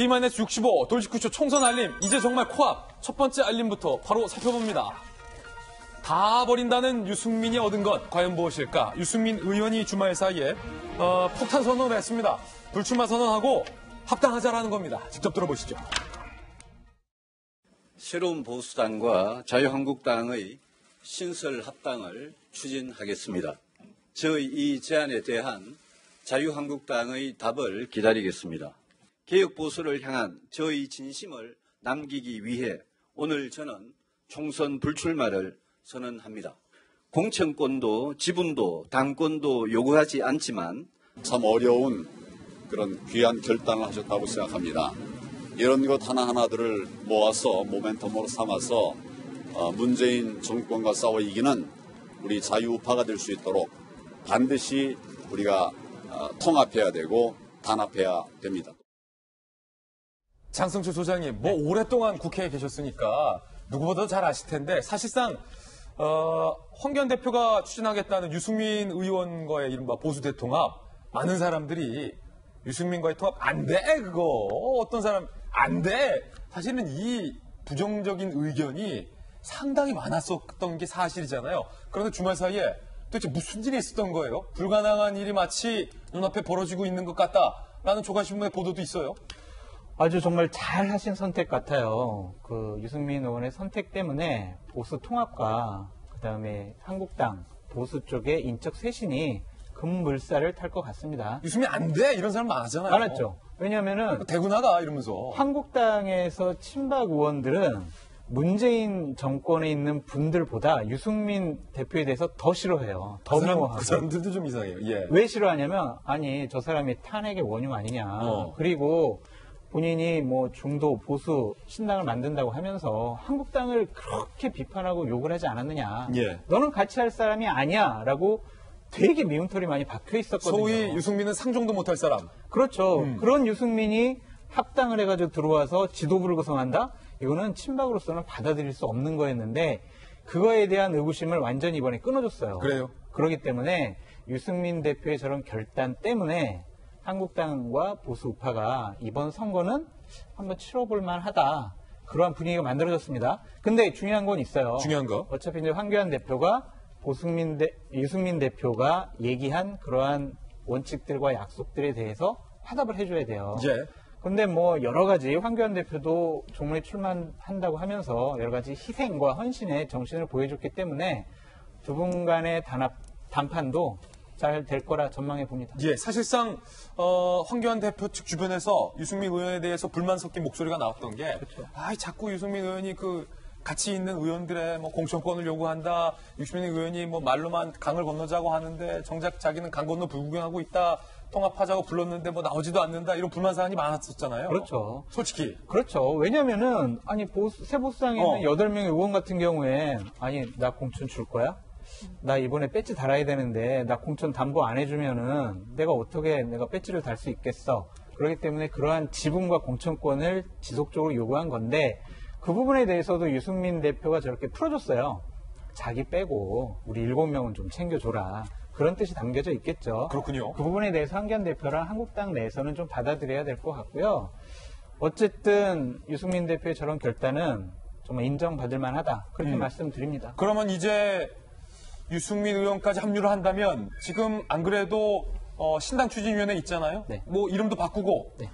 D-65 돌직구쇼 총선 알림, 이제 정말 코앞. 첫 번째 알림부터 바로 살펴봅니다. 다 버린다는 유승민이 얻은 것 과연 무엇일까? 유승민 의원이 주말 사이에 폭탄 선언을 했습니다. 불출마 선언하고 합당하자라는 겁니다. 직접 들어보시죠. 새로운 보수당과 자유한국당의 신설 합당을 추진하겠습니다. 저의 이 제안에 대한 자유한국당의 답을 기다리겠습니다. 개혁보수를 향한 저의 진심을 남기기 위해 오늘 저는 총선 불출마를 선언합니다. 공천권도 지분도 당권도 요구하지 않지만 참 어려운 그런 귀한 결단을 하셨다고 생각합니다. 이런 것 하나하나들을 모아서 모멘텀으로 삼아서 문재인 정권과 싸워 이기는 우리 자유우파가 될 수 있도록 반드시 우리가 통합해야 되고 단합해야 됩니다. 장성철 소장님, 오랫동안 국회에 계셨으니까 누구보다 잘 아실 텐데 사실상 황교안 대표가 추진하겠다는 유승민 의원과의 이른바 보수 대통합, 많은 사람들이 유승민과의 통합 안 돼, 그거. 어떤 사람 안 돼. 사실은 이 부정적인 의견이 상당히 많았었던 게 사실이잖아요. 그런데 주말 사이에 도대체 무슨 일이 있었던 거예요? 불가능한 일이 마치 눈앞에 벌어지고 있는 것 같다라는 조간신문의 보도도 있어요. 아주 정말 잘 하신 선택 같아요. 그 유승민 의원의 선택 때문에 보수 통합과 그다음에 한국당 보수 쪽의 인적 쇄신이 급물살을 탈 것 같습니다. 유승민 안 돼! 이런 사람 많았잖아요. 많았죠. 왜냐하면은 대구 나가 이러면서. 한국당에서 친박 의원들은 문재인 정권에 있는 분들보다 유승민 대표에 대해서 더 싫어해요. 더 미워하고. 그 사람들도 좀 이상해요. 예. 왜 싫어하냐면 아니 저 사람이 탄핵의 원흉 아니냐. 그리고 본인이 뭐 중도 보수 신당을 만든다고 하면서 한국당을 그렇게 비판하고 욕을 하지 않았느냐. 예. 너는 같이 할 사람이 아니야 라고 되게 미움털이 많이 박혀 있었거든요. 소위 유승민은 상종도 못할 사람. 그렇죠. 그런 유승민이 합당을 해가지고 들어와서 지도부를 구성한다? 이거는 친박으로서는 받아들일 수 없는 거였는데 그거에 대한 의구심을 완전히 이번에 끊어줬어요. 그래요? 그렇기 때문에 유승민 대표의 저런 결단 때문에 한국당과 보수 우파가 이번 선거는 한번 치러볼 만하다. 그러한 분위기가 만들어졌습니다. 근데 중요한 건 있어요. 중요한 거? 어차피 이제 황교안 대표가 유승민 대표가 얘기한 그러한 원칙들과 약속들에 대해서 화답을 해줘야 돼요. 예. 근데 뭐 여러 가지 황교안 대표도 종로에 출마한다고 하면서 여러 가지 희생과 헌신의 정신을 보여줬기 때문에 두 분 간의 담판도 잘 될 거라 전망해 봅니다. 예, 사실상 황교안 대표 측 주변에서 유승민 의원에 대해서 불만 섞인 목소리가 나왔던 게, 그렇죠. 자꾸 유승민 의원이 그 같이 있는 의원들의 뭐 공천권을 요구한다. 유승민 의원이 뭐 말로만 강을 건너자고 하는데 정작 자기는 강 건너 불구경하고 있다. 통합하자고 불렀는데 뭐 나오지도 않는다. 이런 불만 사안이 많았었잖아요. 그렇죠. 솔직히. 그렇죠. 왜냐면은 아니 새보수당에 있는 8명의 의원 같은 경우에 아니 나 공천 줄 거야? 나 이번에 배지 달아야 되는데 나 공천 담보 안 해주면은 내가 어떻게 내가 배지를 달 수 있겠어. 그렇기 때문에 그러한 지분과 공천권을 지속적으로 요구한 건데 그 부분에 대해서도 유승민 대표가 저렇게 풀어줬어요. 자기 빼고 우리 7명은 좀 챙겨줘라. 그런 뜻이 담겨져 있겠죠. 그렇군요. 그 부분에 대해서 황교안 대표랑 한국당 내에서는 좀 받아들여야 될 것 같고요. 어쨌든 유승민 대표의 저런 결단은 정말 인정받을 만하다. 그렇게 말씀드립니다. 그러면 이제 유승민 의원까지 합류를 한다면 지금 안 그래도 신당 추진위원회 있잖아요. 네. 뭐 이름도 바꾸고 네.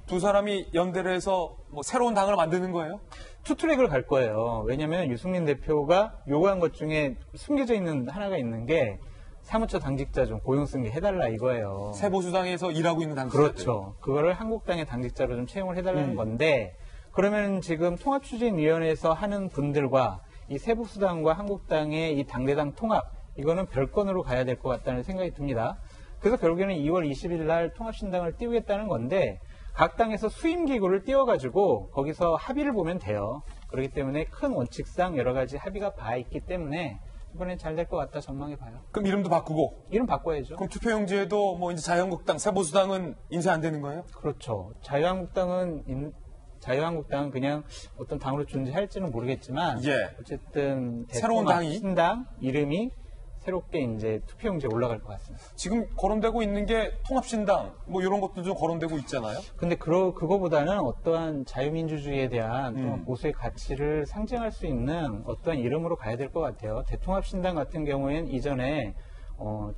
두 사람이 연대를 해서 뭐 새로운 당을 만드는 거예요? 투트랙을 갈 거예요. 왜냐하면 유승민 대표가 요구한 것 중에 숨겨져 있는 하나가 있는 게 사무처 당직자 좀 고용 승계 해달라 이거예요. 새보수당에서 일하고 있는 당직자. 그렇죠. 그거를 한국당의 당직자로 좀 채용을 해달라는 건데 그러면 지금 통합추진위원회에서 하는 분들과 이 새보수당과 한국당의 이 당대당 통합 이거는 별건으로 가야 될 것 같다는 생각이 듭니다. 그래서 결국에는 2월 20일 날 통합신당을 띄우겠다는 건데 각 당에서 수임기구를 띄워가지고 거기서 합의를 보면 돼요. 그렇기 때문에 큰 원칙상 여러 가지 합의가 봐 있기 때문에 이번엔 잘 될 것 같다 전망해 봐요. 그럼 이름도 바꾸고? 이름 바꿔야죠. 그럼 투표용지에도 뭐 이제 자유한국당, 새보수당은 인쇄 안 되는 거예요? 그렇죠. 자유한국당은 그냥 어떤 당으로 존재할지는 모르겠지만 예. 어쨌든 새로운 대통합 당이? 신당 이름이 새롭게 이제 투표용지에 올라갈 것 같습니다. 지금 거론되고 있는 게 통합신당 뭐 이런 것도 좀 거론되고 있잖아요. 근데 그거보다는 어떠한 자유민주주의에 대한 또는 보수의 가치를 상징할 수 있는 어떠한 이름으로 가야 될 것 같아요. 대통합신당 같은 경우에는 이전에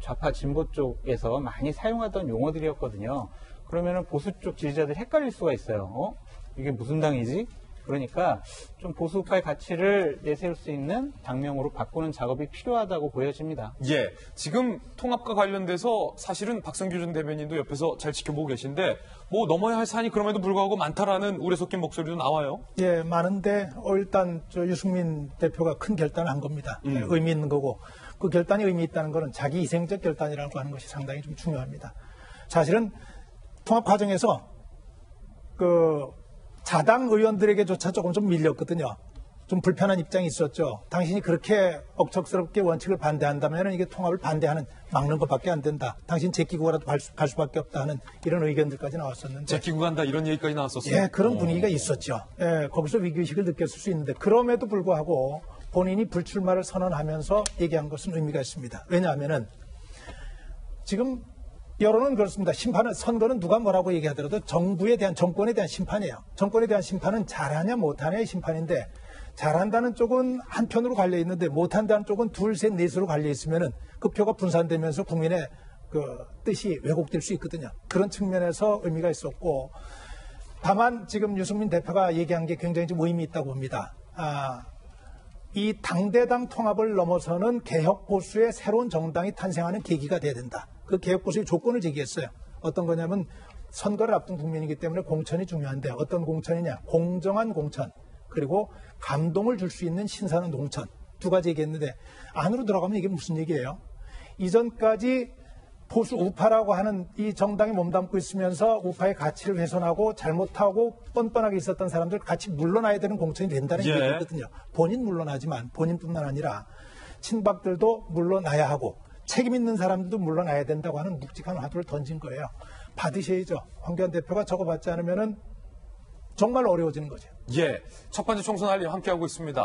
좌파 진보 쪽에서 많이 사용하던 용어들이었거든요. 그러면은 보수 쪽 지지자들이 헷갈릴 수가 있어요. 이게 무슨 당이지? 그러니까 좀 보수파의 가치를 내세울 수 있는 당명으로 바꾸는 작업이 필요하다고 보여집니다. 예, 지금 통합과 관련돼서 사실은 박성규 전 대변인도 옆에서 잘 지켜보고 계신데 뭐 넘어야 할 산이 그럼에도 불구하고 많다라는 우려 섞인 목소리도 나와요. 예, 많은데 일단 유승민 대표가 큰 결단을 한 겁니다. 의미 있는 거고 그 결단이 의미 있다는 것은 자기 희생적 결단이라고 하는 것이 상당히 좀 중요합니다. 사실은 통합 과정에서 자당 의원들에게조차 조금 좀 밀렸거든요. 좀 불편한 입장이 있었죠. 당신이 그렇게 억척스럽게 원칙을 반대한다면 이게 통합을 막는 것밖에 안 된다. 당신 제끼고라도 갈 수밖에 없다 하는 이런 의견들까지 나왔었는데. 제끼고 간다 이런 얘기까지 나왔었어요. 예, 그런 분위기가 있었죠. 예, 거기서 위기의식을 느꼈을 수 있는데 그럼에도 불구하고 본인이 불출마를 선언하면서 얘기한 것은 의미가 있습니다. 왜냐하면은 지금 여론은 그렇습니다. 선거는 누가 뭐라고 얘기하더라도 정권에 대한 심판이에요. 정권에 대한 심판은 잘하냐 못하냐의 심판인데 잘한다는 쪽은 한편으로 갈려 있는데 못한다는 쪽은 둘, 셋, 넷으로 갈려 있으면은 그 표가 분산되면서 국민의 뜻이 왜곡될 수 있거든요. 그런 측면에서 의미가 있었고 다만 지금 유승민 대표가 얘기한 게 굉장히 좀 의미 있다고 봅니다. 이 당대당 통합을 넘어서는 개혁 보수의 새로운 정당이 탄생하는 계기가 돼야 된다. 그 개혁 보수의 조건을 제기했어요. 어떤 거냐면 선거를 앞둔 국민이기 때문에 공천이 중요한데 어떤 공천이냐? 공정한 공천 그리고 감동을 줄 수 있는 신선한 농천 두 가지 얘기했는데 안으로 들어가면 이게 무슨 얘기예요? 이전까지 보수 우파라고 하는 이 정당에 몸담고 있으면서 우파의 가치를 훼손하고 잘못하고 뻔뻔하게 있었던 사람들 같이 물러나야 되는 공천이 된다는 얘기거든요. 본인 물러나지만 본인뿐만 아니라 친박들도 물러나야 하고 책임 있는 사람들도 물러나야 된다고 하는 묵직한 화두를 던진 거예요. 받으셔야죠. 황교안 대표가 저거 받지 않으면은 정말 어려워지는 거죠. 예, 첫 번째 총선 알림 함께하고 있습니다.